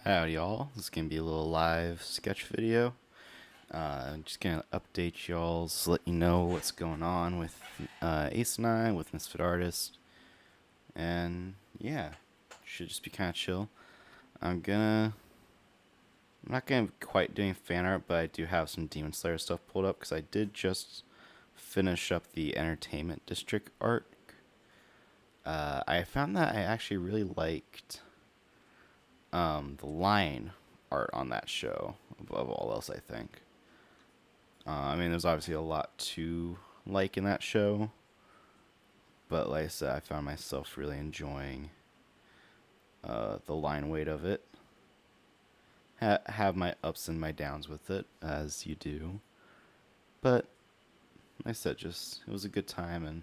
Howdy y'all, this is going to be a little live sketch video. Just going to update y'all, let you know what's going on with Ace and I, with Misfit Artist. And yeah, should just be kind of chill. I'm not going to be quite doing fan art, but I do have some Demon Slayer stuff pulled up because I did just finish up the Entertainment District arc. I found that I actually really liked the line art on that show above all else, I think. I mean, there's obviously a lot to like in that show, but like I said, I found myself really enjoying the line weight of it. Have my ups and my downs with it, as you do, but like I said, just it was a good time, and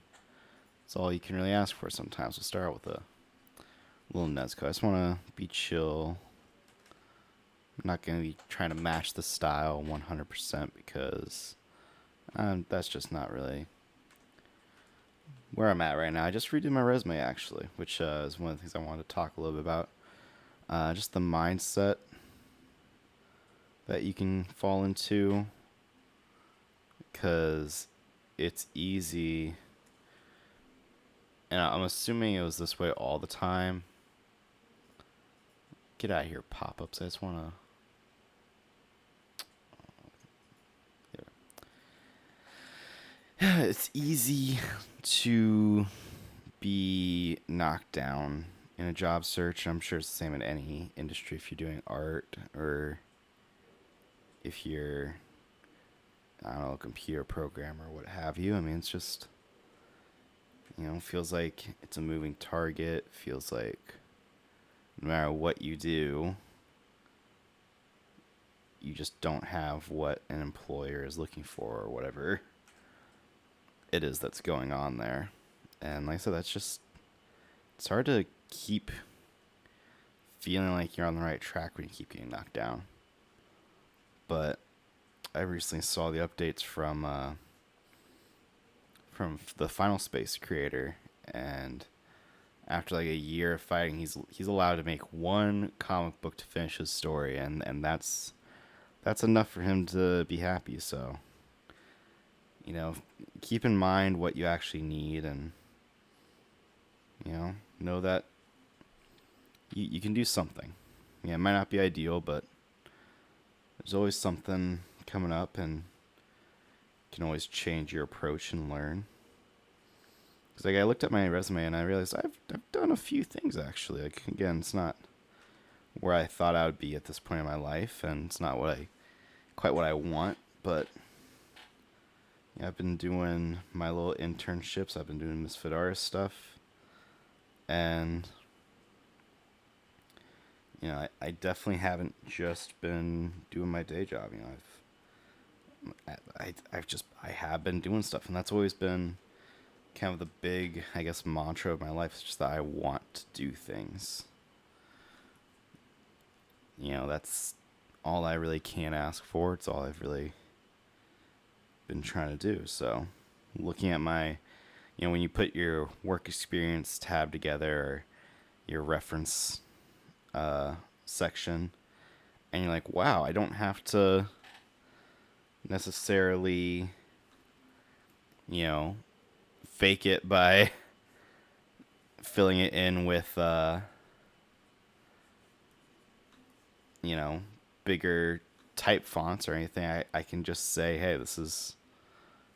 it's all you can really ask for sometimes. We'll start out with a little Nezuko. I just want to be chill. I'm not going to be trying to match the style 100% because that's just not really where I'm at right now. I just redid my resume, actually, which is one of the things I wanted to talk a little bit about. Just the mindset that you can fall into, because it's easy, and I'm assuming it was this way all the time. Get out of here, pop-ups. I just want to... It's easy to be knocked down in a job search. I'm sure it's the same in any industry if you're doing art or if you're, I don't know, a computer programmer or what have you. I mean, it's just, feels like it's a moving target. Feels like no matter what you do, you just don't have what an employer is looking for or whatever it is that's going on there. And like I said, it's hard to keep feeling like you're on the right track when you keep getting knocked down. But I recently saw the updates from the Final Space creator, and after like a year of fighting, he's allowed to make one comic book to finish his story, and that's enough for him to be happy. So, keep in mind what you actually need, and know that you can do something. Yeah, it might not be ideal, but there's always something coming up, and you can always change your approach and learn. Because like I looked at my resume and I realized I've done a few things actually. Like again, it's not where I thought I would be at this point in my life, and it's not quite what I want, but yeah, I've been doing my little internships. I've been doing Misfit Artist stuff, and I definitely haven't just been doing my day job. I have been doing stuff, and that's always been kind of the big, I guess, mantra of my life. Is just that I want to do things. That's all I really can ask for. It's all I've really been trying to do. So, looking at my, when you put your work experience tab together, or your reference section, and you're like, wow, I don't have to necessarily, fake it by filling it in with, bigger type fonts or anything. I can just say, hey, this is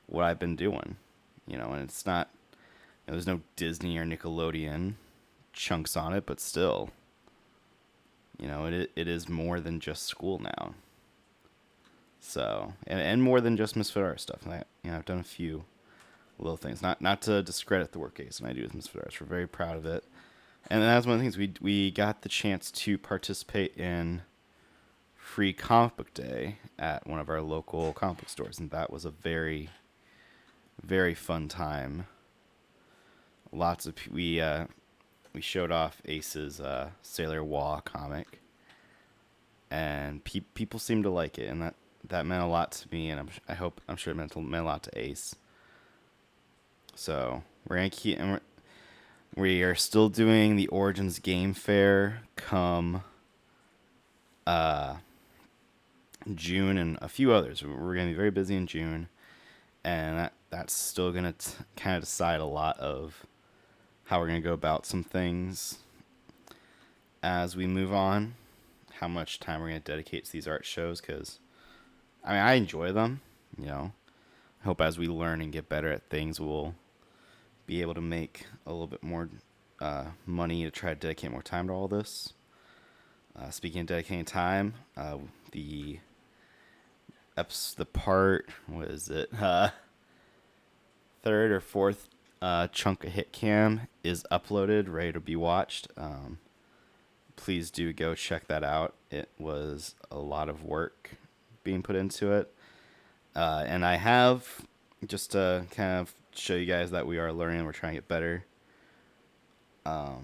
what I've been doing, and it's not, there's no Disney or Nickelodeon chunks on it, but still, it is more than just school now. So, and more than just Misfit Art stuff. And I've done a few little things, not to discredit the work Ace and I do with Misfit Arts. We're very proud of it. And that's one of the things we got the chance to participate in free comic book day at one of our local comic book stores, and that was a very, very fun time. Lots of we showed off Ace's Sailor Wah comic, and people seemed to like it, and that meant a lot to me, and I'm sure it meant a lot to Ace. So we're gonna keep, and we are still doing the Origins Game Fair come June and a few others. We're going to be very busy in June, and that's still going to kind of decide a lot of how we're going to go about some things as we move on, how much time we're going to dedicate to these art shows, because I mean, I enjoy them. You know, I hope as we learn and get better at things, we'll be able to make a little bit more money to try to dedicate more time to all this. Speaking of dedicating time, the the part, what is it, third or fourth chunk of hit cam is uploaded, ready to be watched. Please do go check that out. It was a lot of work being put into it. And I have, just to kind of show you guys that we are learning, we're trying to get better. I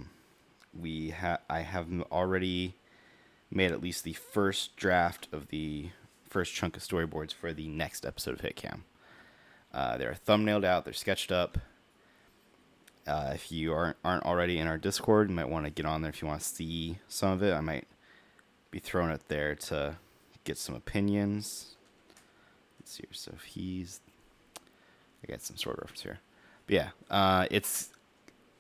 have already made at least the first draft of the first chunk of storyboards for the next episode of Hitcam. They're thumbnailed out, they're sketched up. If you aren't already in our Discord, you might want to get on there if you want to see some of it. I might be throwing it there to get some opinions. Let's see here. So if I got some sort of reference here. But yeah,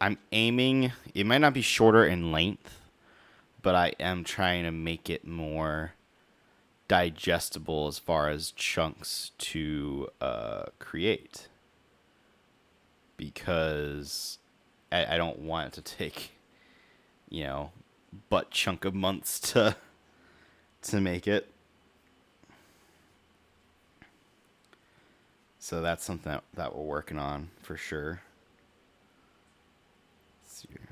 I'm aiming, it might not be shorter in length, but I am trying to make it more digestible as far as chunks to create. Because I don't want it to take, butt chunk of months to make it. So that's something that we're working on for sure. Let's see here.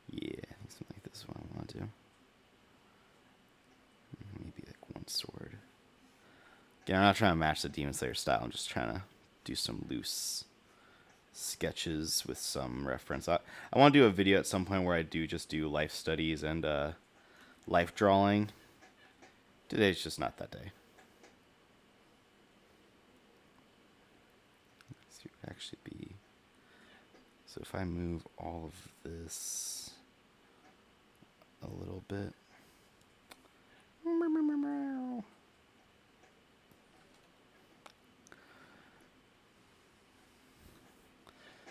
Yeah, I think something like this is what I want to do. Maybe like one sword. Again, I'm not trying to match the Demon Slayer style. I'm just trying to do some loose sketches with some reference. I want to do a video at some point where I just do life studies and life drawing. Today's just not that day. Let's see what would actually be. So if I move all of this a little bit.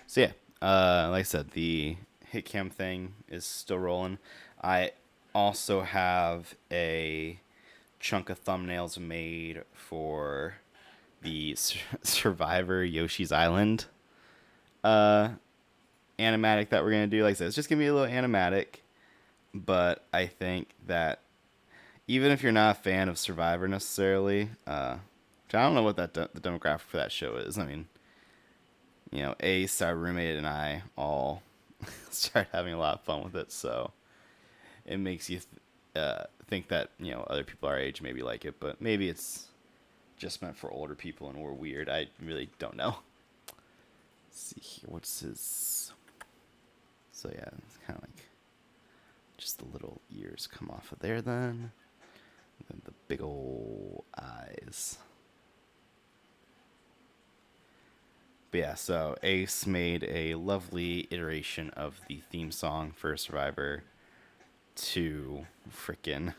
So yeah, like I said, the Hitcam thing is still rolling. I also have a chunk of thumbnails made for the Survivor Yoshi's Island animatic that we're going to do. Like I said, it's just going to be a little animatic, but I think that even if you're not a fan of Survivor necessarily, I don't know what the demographic for that show is. I mean, Ace, our roommate, and I all started having a lot of fun with it, so it makes you think that other people our age maybe like it, but maybe it's just meant for older people and we're weird. I really don't know. Let's see here, what's his? So yeah, it's kind of like just the little ears come off of there, then the big old eyes. But yeah, so Ace made a lovely iteration of the theme song for Survivor to frickin'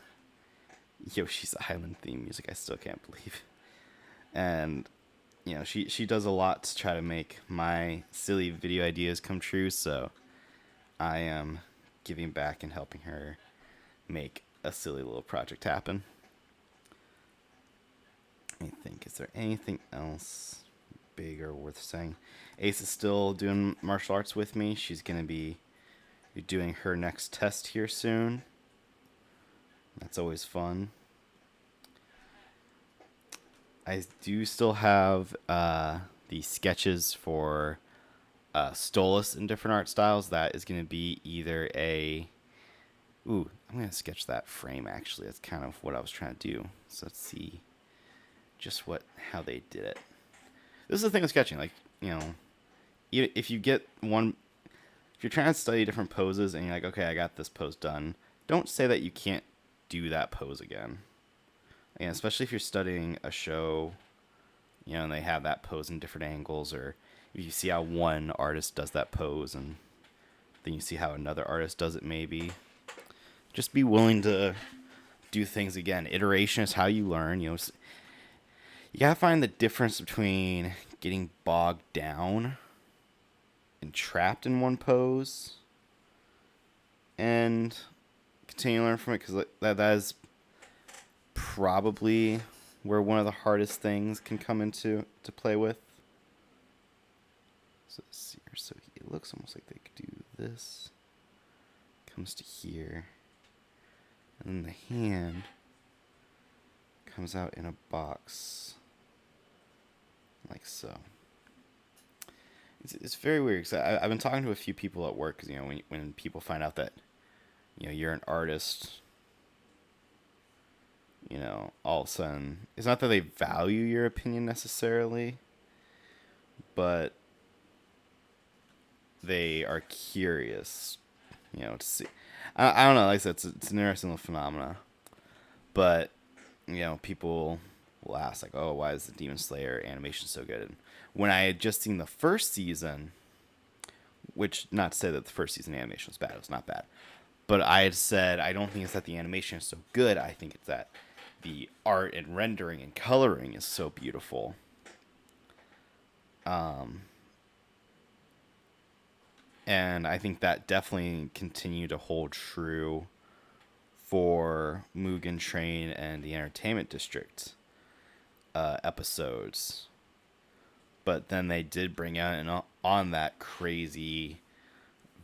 Yoshi's Island theme music. I still can't believe. And she does a lot to try to make my silly video ideas come true, so I am giving back and helping her make a silly little project happen. I think, is there anything else big or worth saying? Ace is still doing martial arts with me. She's going to be doing her next test here soon. That's always fun. I do still have the sketches for Stolas in different art styles. That is going to be either I'm going to sketch that frame, actually. That's kind of what I was trying to do. So let's see just how they did it. This is the thing with sketching. Like, if you get if you're trying to study different poses and you're like, okay, I got this pose done, don't say that you can't do that pose again. And especially if you're studying a show, and they have that pose in different angles, or if you see how one artist does that pose and then you see how another artist does it maybe. Just be willing to do things again. Iteration is how you learn. You gotta find the difference between getting bogged down and trapped in one pose and continue to learn from it, because that is probably where one of the hardest things can come into to play with. So let's see here. So it looks almost like they could do this. Comes to here. And then the hand comes out in a box. Like so. It's very weird, because I've been talking to a few people at work, because, you know, when people find out that, you know, you're an artist, you know, all of a sudden, it's not that they value your opinion necessarily, but they are curious, you know, to see. I don't know, like I said, it's an interesting little phenomena, but, you know, people will ask, like, oh, why is the Demon Slayer animation so good? And when I had just seen the first season, which, not to say that the first season animation was bad, it was not bad, but I had said, I don't think it's that the animation is so good, I think it's that the art and rendering and coloring is so beautiful. And I think that definitely continued to hold true for Mugen Train and the Entertainment District episodes. But then they did bring out on that crazy,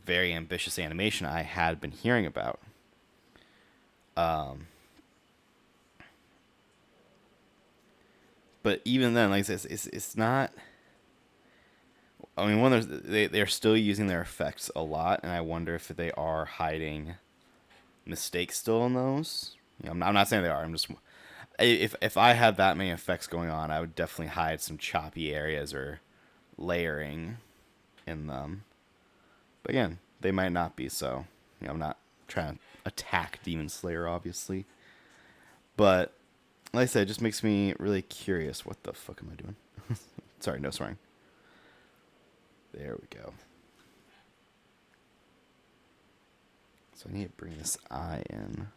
very ambitious animation I had been hearing about. But even then, like I said, it's not. I mean, they're still using their effects a lot, and I wonder if they are hiding mistakes still in those. You know, I'm not saying they are. I'm just, if I had that many effects going on, I would definitely hide some choppy areas or layering in them. But again, they might not be. So, you know, I'm not trying to attack Demon Slayer, obviously. But like I said, it just makes me really curious. What the fuck am I doing? Sorry, no swearing. There we go. So I need to bring this eye in.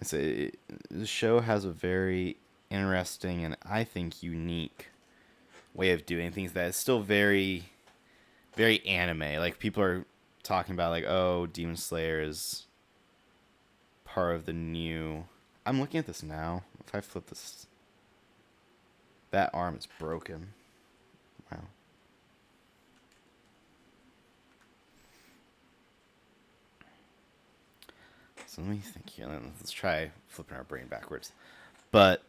I say the show has a very interesting and I think unique way of doing things that is still very, very anime. Like, people are talking about, like, oh, Demon Slayer is part of the new. I'm looking at this now. If I flip this, that arm is broken. Wow. So let me think here. Let's try flipping our brain backwards. But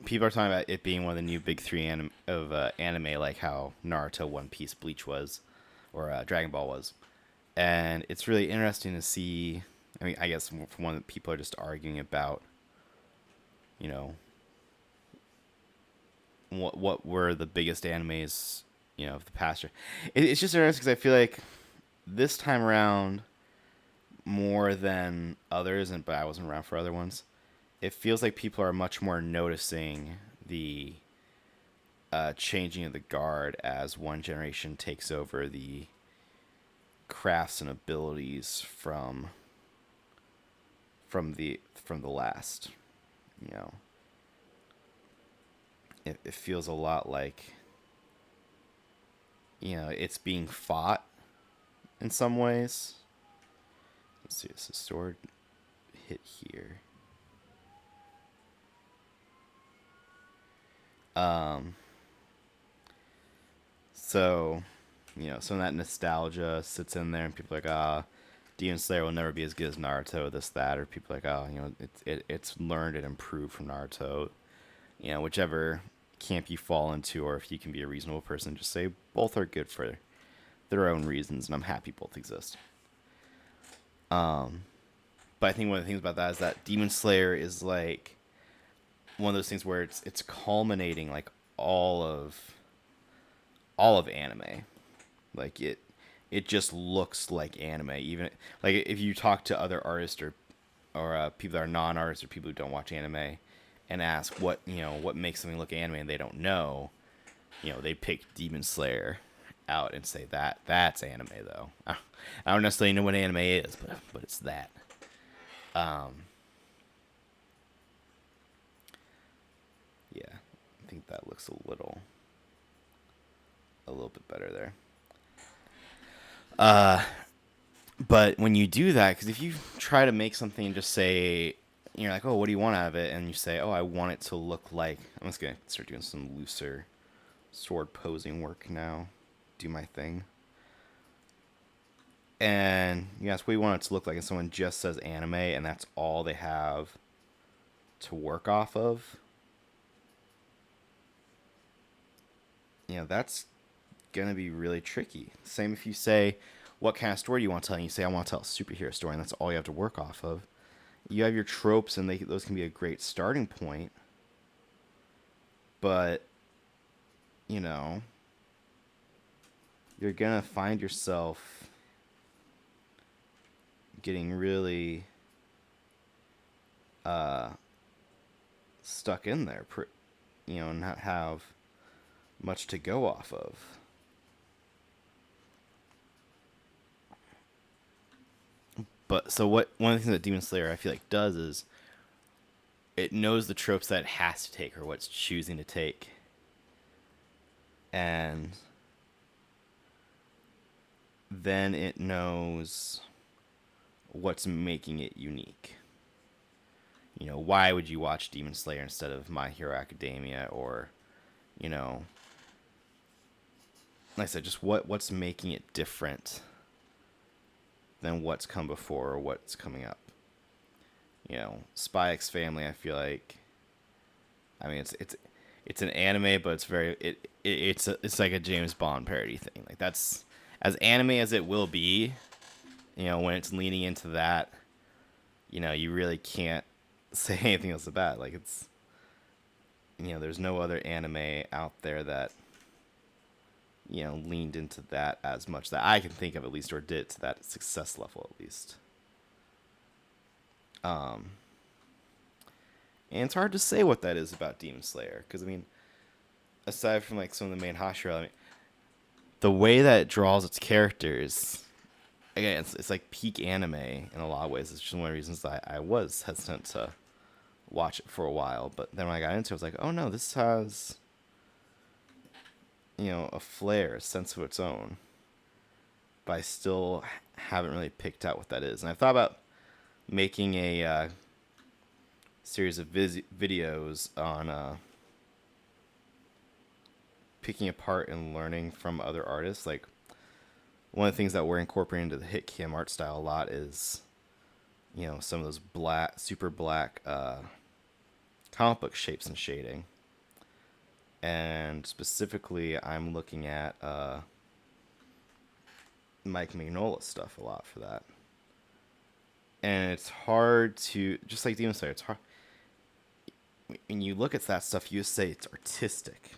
people are talking about it being one of the new big three anime, like how Naruto, One Piece, Bleach was, or Dragon Ball was. And it's really interesting to see. I mean, I guess from one that people are just arguing about, you know, what were the biggest animes, you know, of the past year. It's just interesting because I feel like this time around, more than others, but I wasn't around for other ones, it feels like people are much more noticing the changing of the guard as one generation takes over the crafts and abilities from the last. You know, it feels a lot like, you know, it's being fought in some ways. Let's see, it's a sword hit here. So, you know, some of that nostalgia sits in there, and people are like, Demon Slayer will never be as good as Naruto, this, that, or people are like, oh, you know, it's learned and improved from Naruto. You know, whichever camp you fall into, or if you can be a reasonable person, just say both are good for their own reasons, and I'm happy both exist. But I think one of the things about that is that Demon Slayer is like one of those things where it's culminating like all of anime. Like it just looks like anime. Even like if you talk to other artists or people that are non-artists or people who don't watch anime and ask what makes something look anime and they don't know, you know, they pick Demon Slayer out and say that's anime though. I don't necessarily know what anime is, but it's that. Um, yeah, I think that looks a little bit better there. But when you do that, because if you try to make something and just say, you're like, oh, what do you want out of it? And you say, oh, I want it to look like. I'm just going to start doing some looser sword posing work now. Do my thing. And you ask what you want it to look like, and someone just says anime, and that's all they have to work off of. That's going to be really tricky. Same if you say, what kind of story do you want to tell? And you say, I want to tell a superhero story, and that's all you have to work off of. You have your tropes, and those can be a great starting point. But, you know, you're going to find yourself getting really stuck in there, and not have much to go off of. But so one of the things that Demon Slayer I feel like does is it knows the tropes that it has to take or what it's choosing to take. And then it knows what's making it unique. Why would you watch Demon Slayer instead of My Hero Academia or, like I said, just what's making it different than what's come before or what's coming up. Spy X Family, I feel like, I mean, it's an anime, but it's like a James Bond parody thing. Like that's as anime as it will be. When it's leaning into that, you really can't say anything else about it. Like it's, there's no other anime out there that, leaned into that as much that I can think of at least, or did to that success level at least. And it's hard to say what that is about Demon Slayer, because I mean, aside from like some of the main Hashira, I mean, the way that it draws its characters, again, it's like peak anime in a lot of ways. It's just one of the reasons I was hesitant to watch it for a while. But then when I got into it, I was like, oh no, this has, a flair, a sense of its own. But I still haven't really picked out what that is. And I thought about making a series of videos on picking apart and learning from other artists. Like, one of the things that we're incorporating into the hit cam art style a lot is, some of those super black comic book shapes and shading. And specifically, I'm looking at Mike Mignola stuff a lot for that. And it's hard to, just like Demon Slayer, it's hard. When you look at that stuff, you say it's artistic.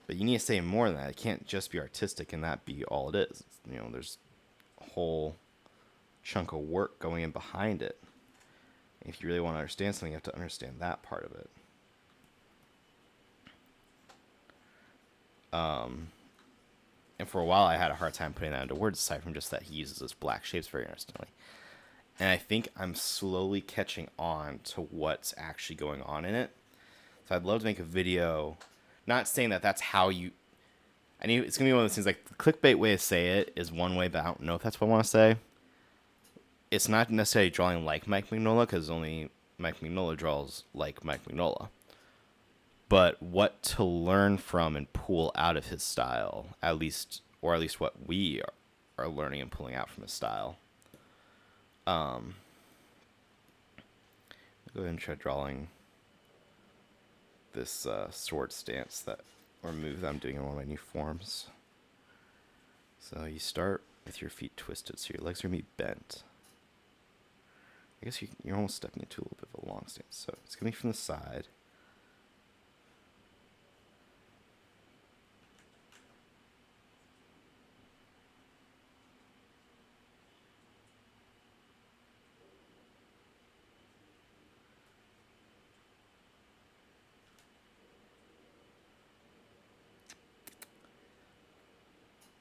But you need to say more than that. It can't just be artistic and that be all it is. There's a whole chunk of work going in behind it. If you really want to understand something, you have to understand that part of it. And for a while, I had a hard time putting that into words, aside from just that he uses those black shapes very interestingly. And I think I'm slowly catching on to what's actually going on in it. So I'd love to make a video, not saying that that's how you... I mean, it's going to be one of those things, like, the clickbait way to say it is one way, but I don't know if that's what I want to say. It's not necessarily drawing like Mike Mignola, because only Mike Mignola draws like Mike Mignola. But what to learn from and pull out of his style, at least what we are learning and pulling out from his style. I'll go ahead and try drawing this sword stance or move that I'm doing in one of my new forms. So you start with your feet twisted, so your legs are going to be bent. I guess you're almost stepping into a little bit of a long stance. So it's coming from the side.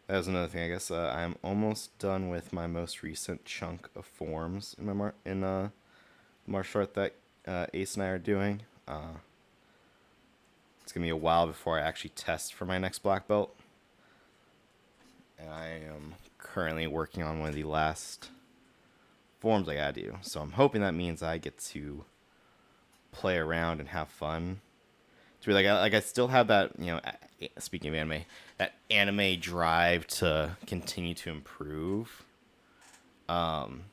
that was another thing. I guess I'm almost done with my most recent chunk of forms in my martial art that Ace and I are doing. It's gonna be a while before I actually test for my next black belt, and I am currently working on one of the last forms I gotta do. So I'm hoping that means I get to play around and have fun. To be like I still have that, speaking of anime, that anime drive to continue to improve. Um,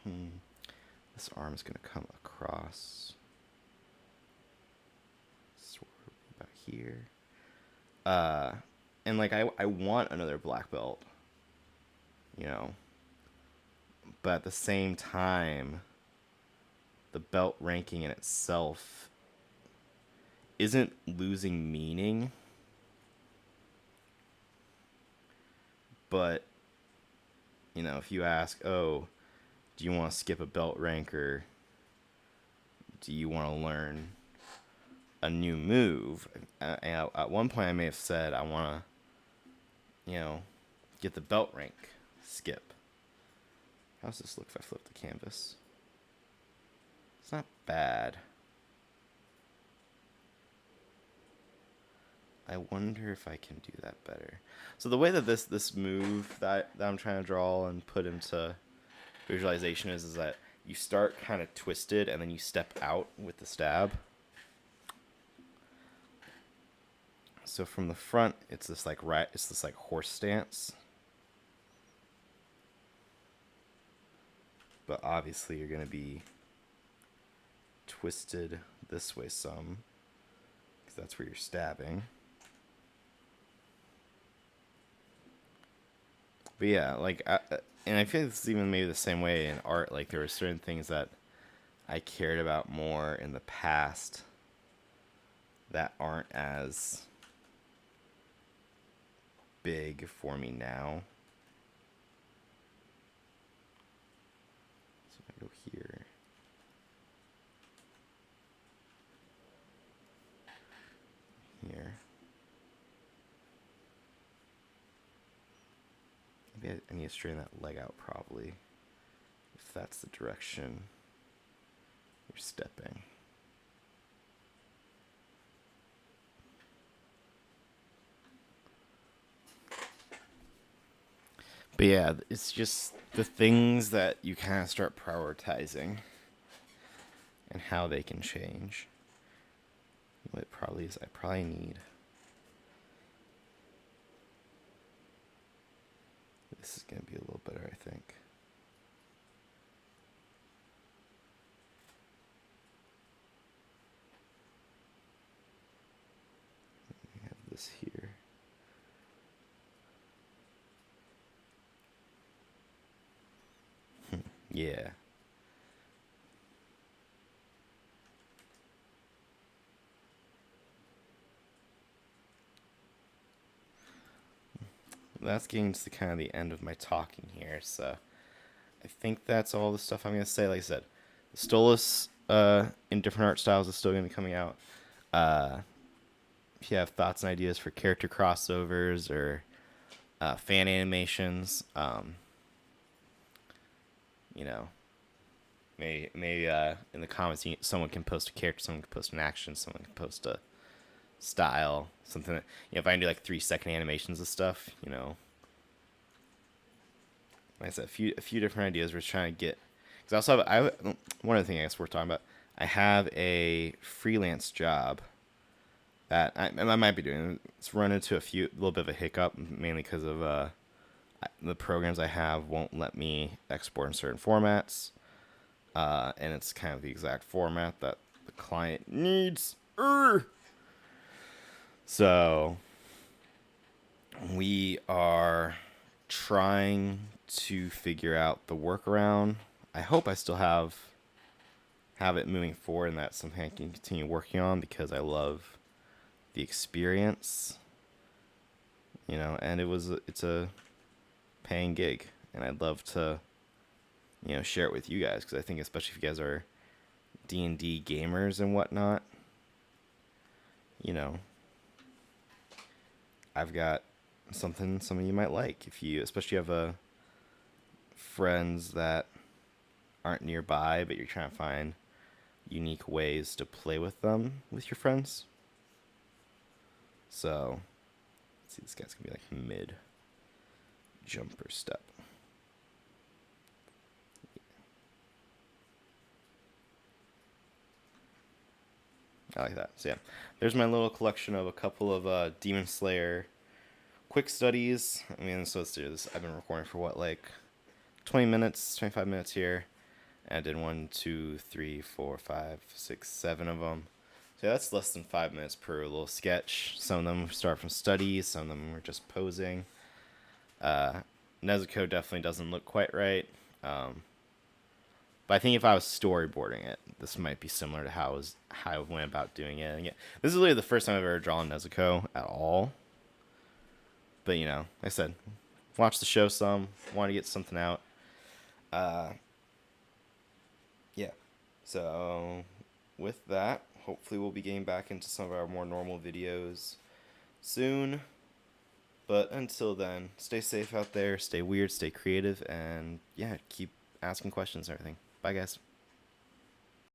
this arm is gonna come across sort of about here. And like I want another black belt, you know, but at the same time, the belt ranking in itself isn't losing meaning, but if you ask, oh, do you want to skip a belt rank, or do you want to learn a new move? At one point I may have said I want to, get the belt rank skip. How's this look if I flip the canvas? It's not bad. I wonder if I can do that better. So the way that this move that I'm trying to draw and put into visualization is that you start kind of twisted and then you step out with the stab. So from the front, it's this like horse stance. But obviously you're gonna be twisted this way some, because that's where you're stabbing. But yeah, and I feel like this is even maybe the same way in art. Like there were certain things that I cared about more in the past that aren't as big for me now. So if I go here, here, maybe I need to straighten that leg out probably, if that's the direction you're stepping. But yeah, it's just the things that you kind of start prioritizing and how they can change. What it probably is, I probably need this is going to be a little better, I think. We have this here. Yeah. That's getting to kind of the end of my talking here, so I think that's all the stuff I'm going to say. Like I said, Stolas in different art styles is still going to be coming out. If you have thoughts and ideas for character crossovers or fan animations, maybe in the comments someone can post a character, someone can post an action, someone can post a style, something that, if I can do like 3-second animations of stuff, like I said, a few different ideas we're trying to get. Because I also have one other thing I guess we're talking about. I have a freelance job that I might be doing. It's run into little bit of a hiccup, mainly because of the programs I have won't let me export in certain formats, and it's kind of the exact format that the client needs. So we are trying to figure out the workaround. I hope I still have it moving forward, and that's something I can continue working on because I love the experience, and it's a paying gig, and I'd love to share it with you guys, because I think especially if you guys are D&D gamers and whatnot, I've got something some of you might like. If you, especially have friends that aren't nearby, but you're trying to find unique ways to play with them with your friends. So, let's see, this guy's gonna be like mid jumper step. I like that. So yeah, there's my little collection of a couple of Demon Slayer quick studies. I mean, so let's do this. I've been recording for what, like 20 minutes, 25 minutes here. And I did 1, 2, 3, 4, 5, 6, 7 of them. So yeah, that's less than 5 minutes per little sketch. Some of them start from studies, some of them are just posing. Nezuko definitely doesn't look quite right. But I think if I was storyboarding it, this might be similar to how I went about doing it. And yeah, this is literally the first time I've ever drawn Nezuko at all. But you know, like I said, watch the show some, want to get something out. Yeah. So with that, hopefully we'll be getting back into some of our more normal videos soon. But until then, stay safe out there, stay weird, stay creative, and yeah, keep asking questions and everything. Bye, guys.